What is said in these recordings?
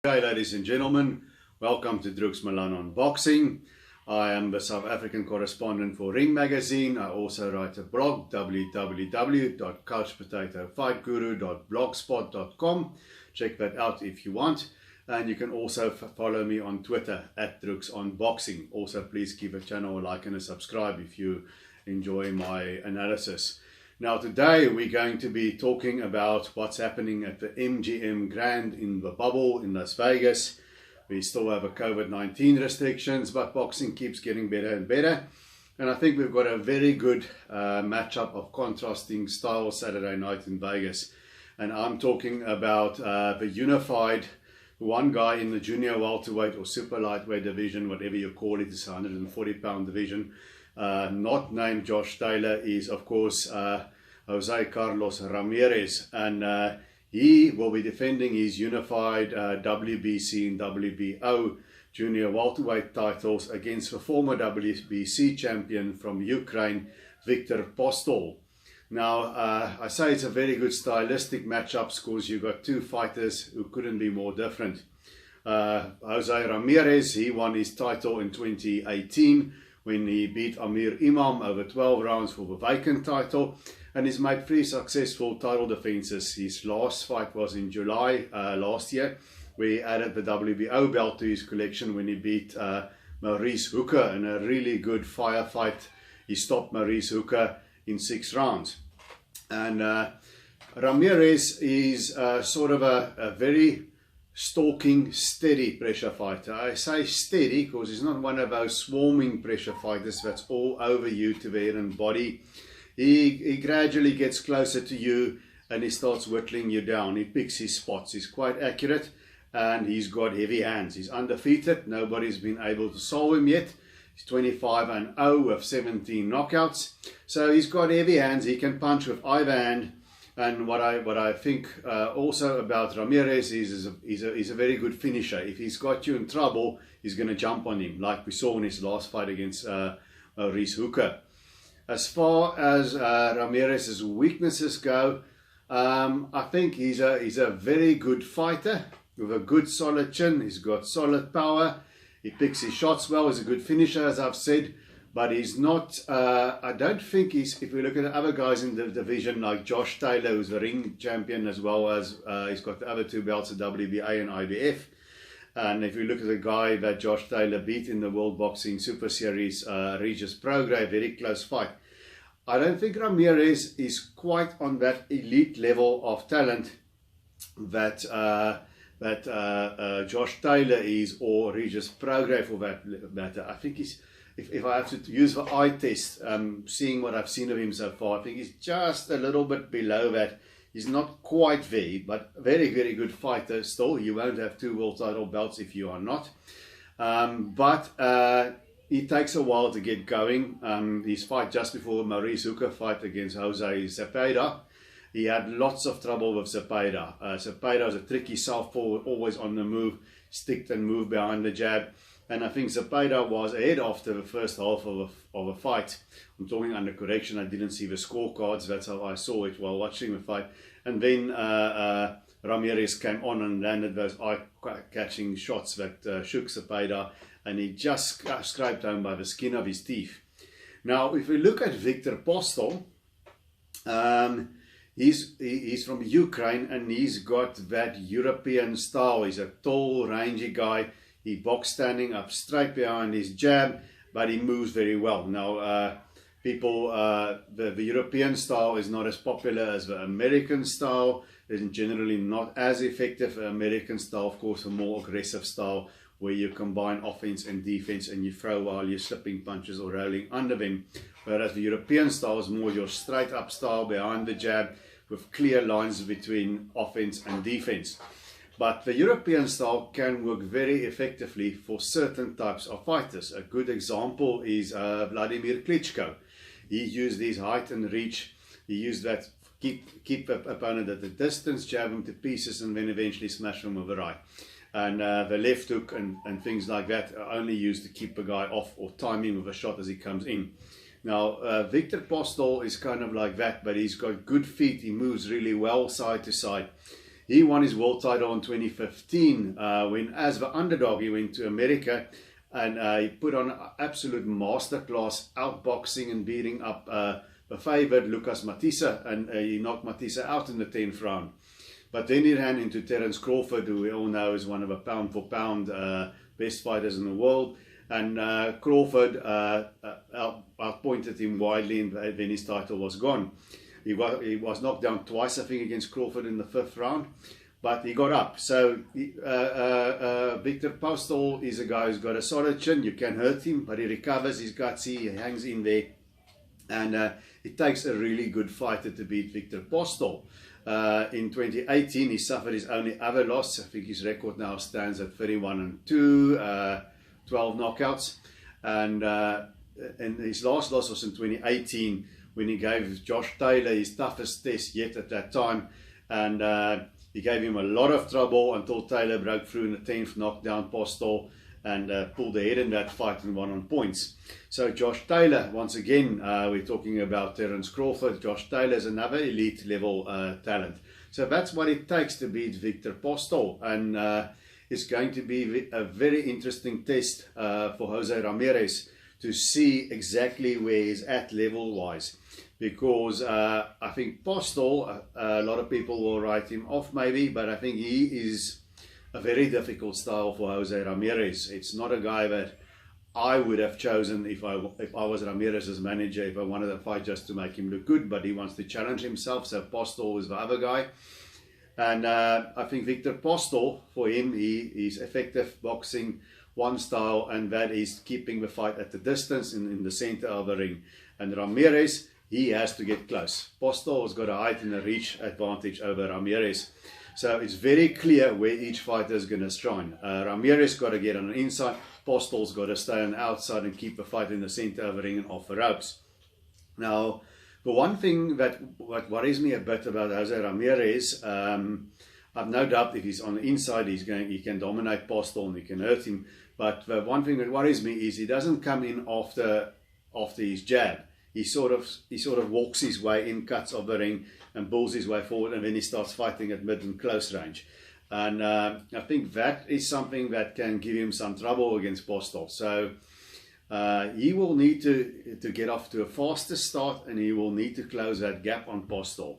Hey ladies and gentlemen, welcome to Drooks Milan Unboxing. I am the South African correspondent for Ring Magazine. I also write a blog, www.couchpotatofightguru.blogspot.com. Check that out if you want. And you can also follow me on Twitter at Drooks Unboxing. Also, please give the channel a like and a subscribe if you enjoy my analysis. Now today we're going to be talking about what's happening at the MGM Grand in the bubble in Las Vegas. We still have a COVID-19 restrictions, but boxing keeps getting better and better. And I think we've got a very good matchup of contrasting styles Saturday night in Vegas. And I'm talking about the unified one guy in the junior welterweight or super lightweight division, whatever you call it, it's a 140-pound division. Not named Josh Taylor is, of course, Jose Carlos Ramirez, and he will be defending his unified WBC and WBO junior welterweight titles against the former WBC champion from Ukraine, Viktor Postol. Now, I say it's a very good stylistic matchup because you've got two fighters who couldn't be more different. Jose Ramirez, he won his title in 2018 when he beat Amir Imam over 12 rounds for the vacant title, and he's made 3 successful title defenses. His last fight was in July last year, where he added the WBO belt to his collection when he beat Maurice Hooker in a really good firefight. He stopped Maurice Hooker in 6 rounds. And Ramirez is sort of a very stalking, steady pressure fighter. I say steady because he's not one of those swarming pressure fighters that's all over you to the head and body. He gradually gets closer to you and he starts whittling you down. He picks his spots. He's quite accurate and he's got heavy hands. He's undefeated. Nobody's been able to solve him yet. He's 25-0 with 17 knockouts. So he's got heavy hands. He can punch with either hand. And what I think also about Ramirez is he's a very good finisher. If he's got you in trouble, he's going to jump on him, like we saw in his last fight against Maurice Hooker. As far as Ramirez's weaknesses go, I think he's a very good fighter with a good solid chin. He's got solid power. He picks his shots well. He's a good finisher, as I've said. But he's not, I don't think he's, if we look at the other guys in the division like Josh Taylor, who's the ring champion, as well as he's got the other 2 belts at WBA and IBF. And if you look at the guy that Josh Taylor beat in the World Boxing Super Series, Regis Prograis, very close fight. I don't think Ramirez is quite on that elite level of talent that Josh Taylor is, or Regis Prograis for that matter. I think he's, if I have to use the eye test, seeing what I've seen of him so far, I think he's just a little bit below that. He's not quite there, but very, very good fighter still. You won't have 2 world title belts if you are not. But it takes a while to get going. His fight just before Maurice Hooker fight against Jose Zepeda, he had lots of trouble with Zepeda. Zepeda is a tricky southpaw, always on the move, stick and move behind the jab. And I think Zepeda was ahead after the first half of a fight. I'm talking under correction, I didn't see the scorecards, that's how I saw it while watching the fight. And then Ramirez came on and landed those eye-catching shots that shook Zepeda, and he just scraped home by the skin of his teeth. Now, if we look at Viktor Postol, he's from Ukraine and he's got that European style. He's a tall, rangy guy. He boxes standing up straight behind his jab, but he moves very well. Now, the European style is not as popular as the American style. It's generally not as effective. The American style, of course, a more aggressive style where you combine offense and defense and you throw while you're slipping punches or rolling under them. Whereas the European style is more your straight up style behind the jab with clear lines between offense and defense. But the European style can work very effectively for certain types of fighters. A good example is Vladimir Klitschko. He used his height and reach. He used that keep the opponent at a distance, jab him to pieces, and then eventually smash him with the right. And the left hook and things like that are only used to keep a guy off or time him with a shot as he comes in. Now, Viktor Postol is kind of like that, but he's got good feet. He moves really well side to side. He won his world title in 2015 when, as the underdog, he went to America and he put on an absolute masterclass, outboxing and beating up the favourite Lucas Matisse, and he knocked Matisse out in the 10th round. But then he ran into Terence Crawford, who we all know is one of the pound-for-pound best fighters in the world. And Crawford outpointed him widely, and then his title was gone. He was knocked down twice, I think, against Crawford in the 5th round, but he got up. So Viktor Postol is a guy who's got a solid chin. You can hurt him, but he recovers. He's gutsy. He hangs in there, and it takes a really good fighter to beat Viktor Postol. In 2018, he suffered his only other loss. I think his record now stands at 31-2, 12 knockouts, and his last loss was in 2018 when he gave Josh Taylor his toughest test yet at that time, and he gave him a lot of trouble until Taylor broke through in the 10th, knocked down Postol, and pulled ahead in that fight and won on points. So Josh Taylor, once again, we're talking about Terence Crawford. Josh Taylor is another elite level talent. So that's what it takes to beat Viktor Postol, and it's going to be a very interesting test for Jose Ramirez to see exactly where he's at level-wise. Because I think Postol, a lot of people will write him off maybe, but I think he is a very difficult style for Jose Ramirez. It's not a guy that I would have chosen if I was Ramirez's manager, if I wanted a fight just to make him look good, but he wants to challenge himself, so Postol is the other guy. And I think Viktor Postol, for him, he's effective boxing, one style, and that is keeping the fight at the distance in the center of the ring. And Ramirez, he has to get close. Postol has got a height and a reach advantage over Ramirez. So it's very clear where each fighter is going to shine. Ramirez got to get on the inside. Postol's got to stay on the outside and keep the fight in the center of the ring and off the ropes. Now, the one thing that worries me a bit about Jose Ramirez, I've no doubt if he's on the inside, he can dominate Postol and he can hurt him. But the one thing that worries me is he doesn't come in after his jab. He sort of walks his way in, cuts of the ring, and bulls his way forward, and then he starts fighting at mid and close range. And I think that is something that can give him some trouble against Postol. So he will need to get off to a faster start, and he will need to close that gap on Postol.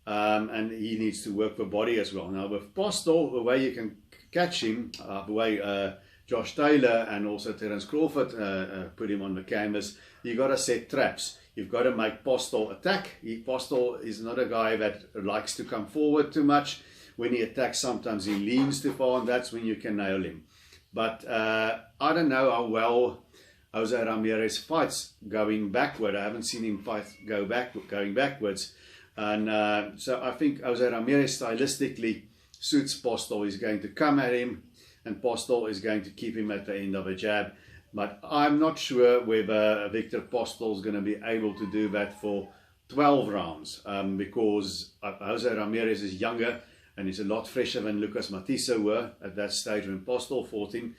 And he needs to work the body as well. Now with Postol, the way you can catch him, the way Josh Taylor and also Terence Crawford put him on the canvas, you got to set traps. You've got to make Postol attack. Postol is not a guy that likes to come forward too much. When he attacks, sometimes he leans too far, and that's when you can nail him. But I don't know how well Jose Ramirez fights going backward. I haven't seen him fight going backwards. And so I think Jose Ramirez stylistically suits Postol. He's going to come at him, and Postol is going to keep him at the end of a jab. But I'm not sure whether Viktor Postol is going to be able to do that for 12 rounds because Jose Ramirez is younger and he's a lot fresher than Lucas Matisse were at that stage when Postol fought him.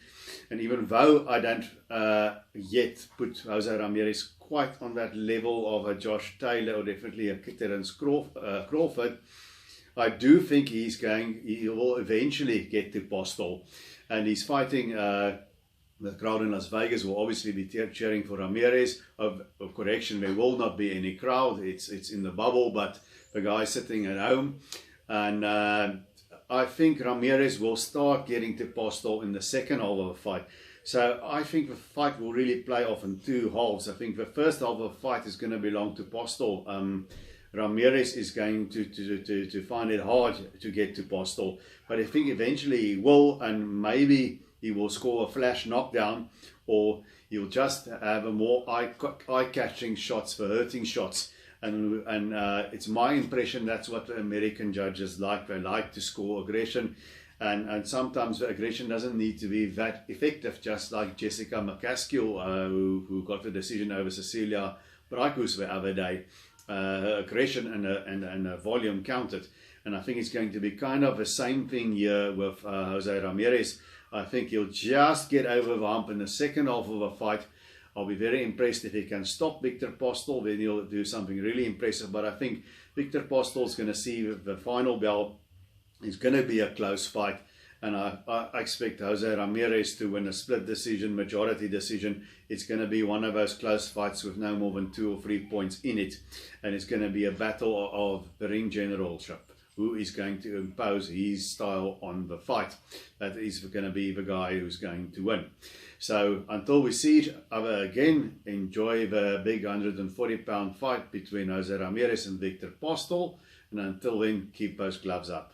And even though I don't yet put Jose Ramirez quite on that level of a Josh Taylor or definitely a Terence Crawford, I do think he will eventually get to Postol. And he's fighting... the crowd in Las Vegas will obviously be cheering for Ramirez. Of correction, there will not be any crowd. It's in the bubble, but the guy's sitting at home. And I think Ramirez will start getting to Postol in the second half of the fight. So I think the fight will really play off in two halves. I think the first half of the fight is going to belong to Postol. Ramirez is going to find it hard to get to Postol. But I think eventually he will, and maybe he will score a flash knockdown, or he'll just have a more eye-catching shots for hurting shots. And it's my impression that's what the American judges like. They like to score aggression, and sometimes the aggression doesn't need to be that effective. Just like Jessica McCaskill, who got the decision over Cecilia Braekhus the other day, her aggression and her volume counted. And I think it's going to be kind of the same thing here with Jose Ramirez. I think he'll just get over the hump in the second half of a fight. I'll be very impressed if he can stop Viktor Postol. Then he'll do something really impressive. But I think Viktor Postol is going to see the final bell It's going to be a close fight, and I expect Jose Ramirez to win a split decision, majority decision. It's going to be one of those close fights with no more than 2 or 3 points in it, and it's going to be a battle of the ring generalship. Who is going to impose his style on the fight? That is going to be the guy who's going to win. So until we see each other again, enjoy the big 140-pound fight between Jose Ramirez and Viktor Postol. And until then, keep those gloves up.